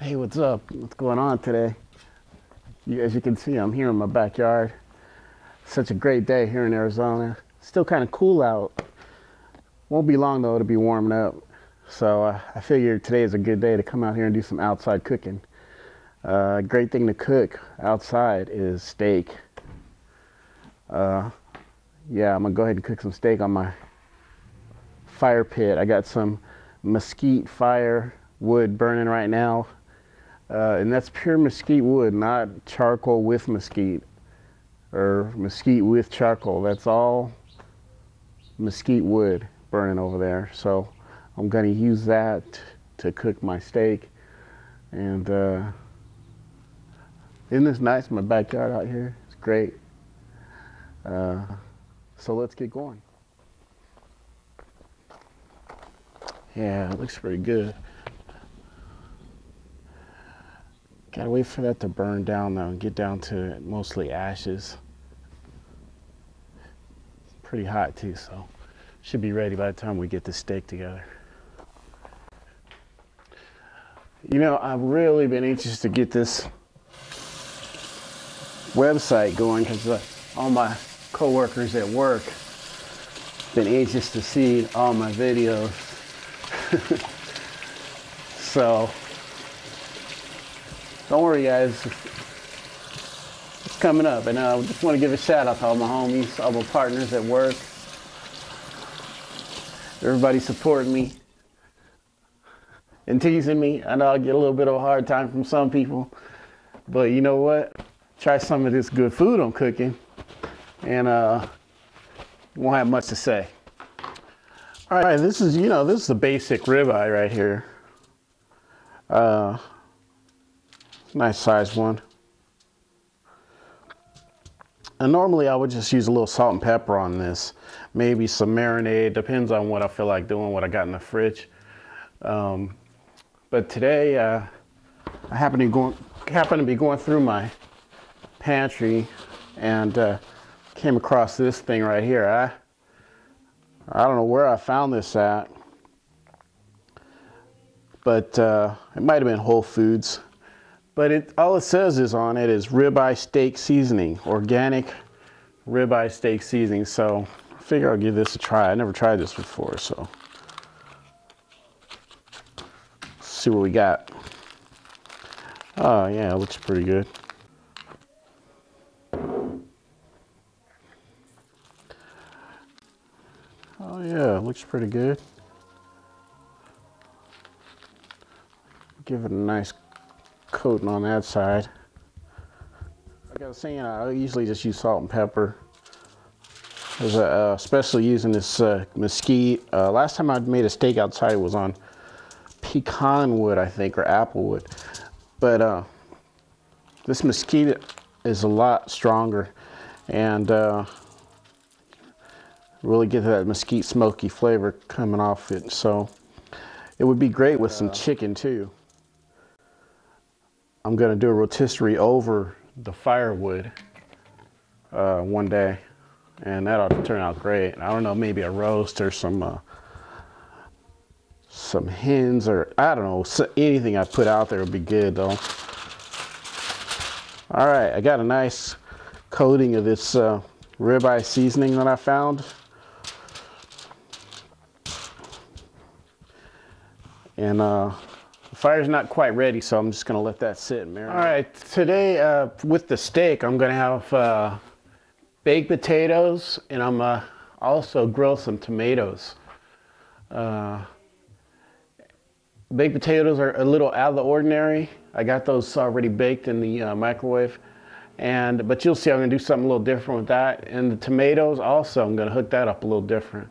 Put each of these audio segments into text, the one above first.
Hey, what's up? What's going on today? As you can see, I'm here in my backyard. Such a great day here in Arizona. Still kind of cool out. Won't be long though, it'll be warming up. So I figured today is a good day to come out here and do some outside cooking. Great thing to cook outside is steak. Yeah, I'm gonna go ahead and cook some steak on my fire pit. I got some mesquite fire wood burning right now. And that's pure mesquite wood, not charcoal with mesquite or mesquite with charcoal. That's all mesquite wood burning over there. So I'm gonna use that to cook my steak. And isn't this nice? My backyard out here, it's great. So let's get going. Yeah, it looks pretty good. Gotta wait for that to burn down though and get down to mostly ashes. Pretty hot too, so should be ready by the time we get the steak together. You know, I've really been anxious to get this website going because all my coworkers at work been anxious to see all my videos. So don't worry guys, it's coming up, and I just want to give a shout out to all my homies, all my partners at work. Everybody supporting me and teasing me. I know I get a little bit of a hard time from some people, but you know what? Try some of this good food I'm cooking and won't have much to say. All right, this is, this is the basic ribeye right here. Nice size one. And normally I would just use a little salt and pepper on this. Maybe some marinade, depends on what I feel like doing, what I got in the fridge. But today I happen to be going through my pantry and came across this thing right here. I don't know where I found this at, but it might have been Whole Foods. But all it says is on it is ribeye steak seasoning, organic ribeye steak seasoning. So I figure I'll give this a try. I never tried this before, so let's see what we got. Oh yeah, it looks pretty good. Oh yeah, it looks pretty good. Give it a nice coating on that side. Like I was saying, I usually just use salt and pepper, especially using this mesquite. Last time I made a steak outside was on pecan wood, I think, or apple wood. But this mesquite is a lot stronger and really get that mesquite smoky flavor coming off it. So it would be great with some chicken too. I'm gonna do a rotisserie over the firewood one day, and that ought to turn out great. I don't know, maybe a roast or some hens, or I don't know, anything I put out there would be good though. All right, I got a nice coating of this ribeye seasoning that I found. And the fire's not quite ready, so I'm just gonna let that sit and marinate. All right, today with the steak, I'm gonna have baked potatoes, and I'm also grill some tomatoes. Baked potatoes are a little out of the ordinary. I got those already baked in the microwave, but you'll see I'm gonna do something a little different with that. And the tomatoes also, I'm gonna hook that up a little different.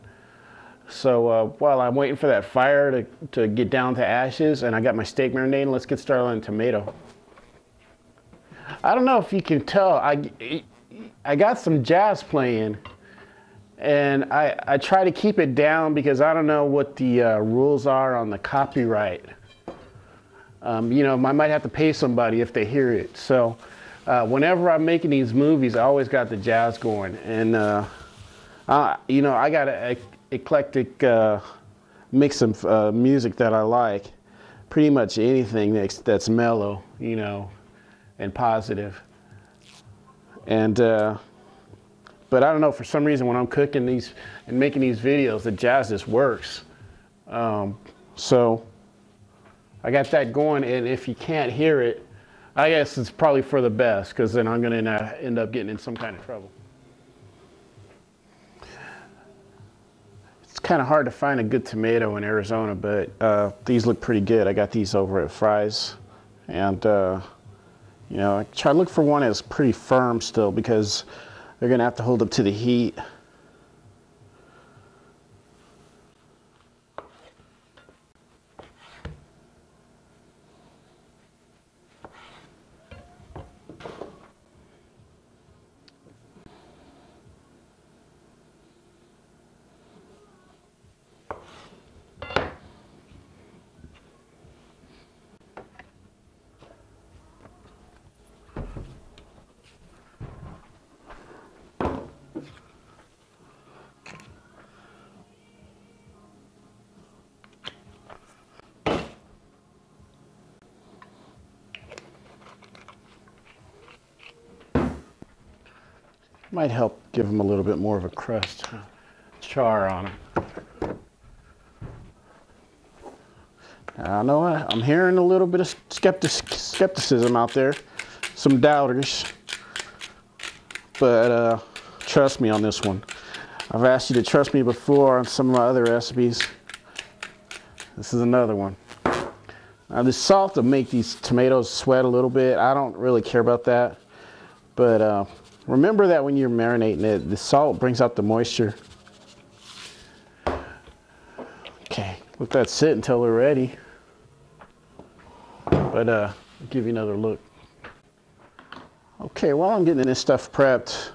So while I'm waiting for that fire to get down to ashes and I got my steak marinating, let's get started on the tomato. I don't know if you can tell, I got some jazz playing, and I try to keep it down because I don't know what the rules are on the copyright. I might have to pay somebody if they hear it. So whenever I'm making these movies, I always got the jazz going. And I got a eclectic mix of music that I like. pretty much anything that's mellow, you know, and positive. And but I don't know, for some reason when I'm cooking these and making these videos, the jazz just works. So I got that going, and if you can't hear it, I guess it's probably for the best, because then I'm going to end up getting in some kind of trouble. It's kind of hard to find a good tomato in Arizona, but these look pretty good. I got these over at Fry's, and you know, I try to look for one that's pretty firm still, because they're going to have to hold up to the heat. Might help give them a little bit more of a crust, char on them. I know I'm hearing a little bit of skepticism out there, some doubters, but trust me on this one. I've asked you to trust me before on some of my other recipes. This is another one. Now, the salt will make these tomatoes sweat a little bit. I don't really care about that, but remember that when you're marinating it, the salt brings out the moisture. Okay, let that sit until they're ready. But I'll give you another look. Okay, while I'm getting this stuff prepped,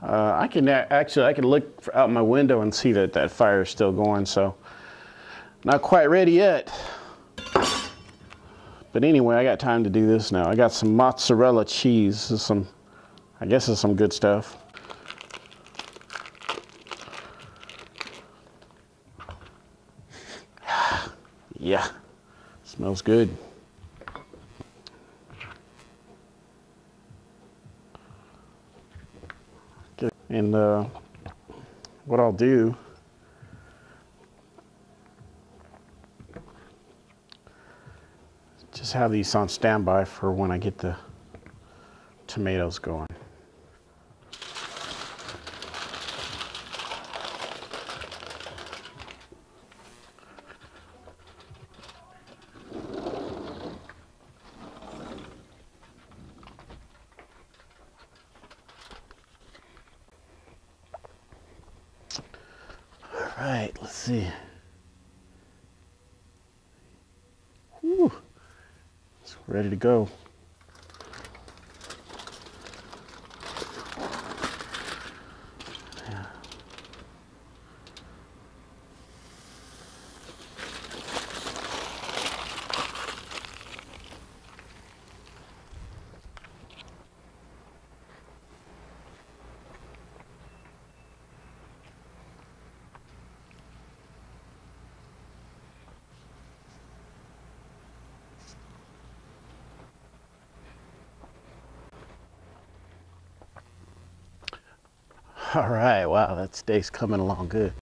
I can look out my window and see that that fire is still going. So not quite ready yet. But anyway, I got time to do this now. I got some mozzarella cheese. This is I guess it's some good stuff. Yeah, smells good. And what I'll do, just have these on standby for when I get the tomatoes going. All right, let's see. Whew. It's ready to go. Yeah. All right, wow, that steak's coming along good.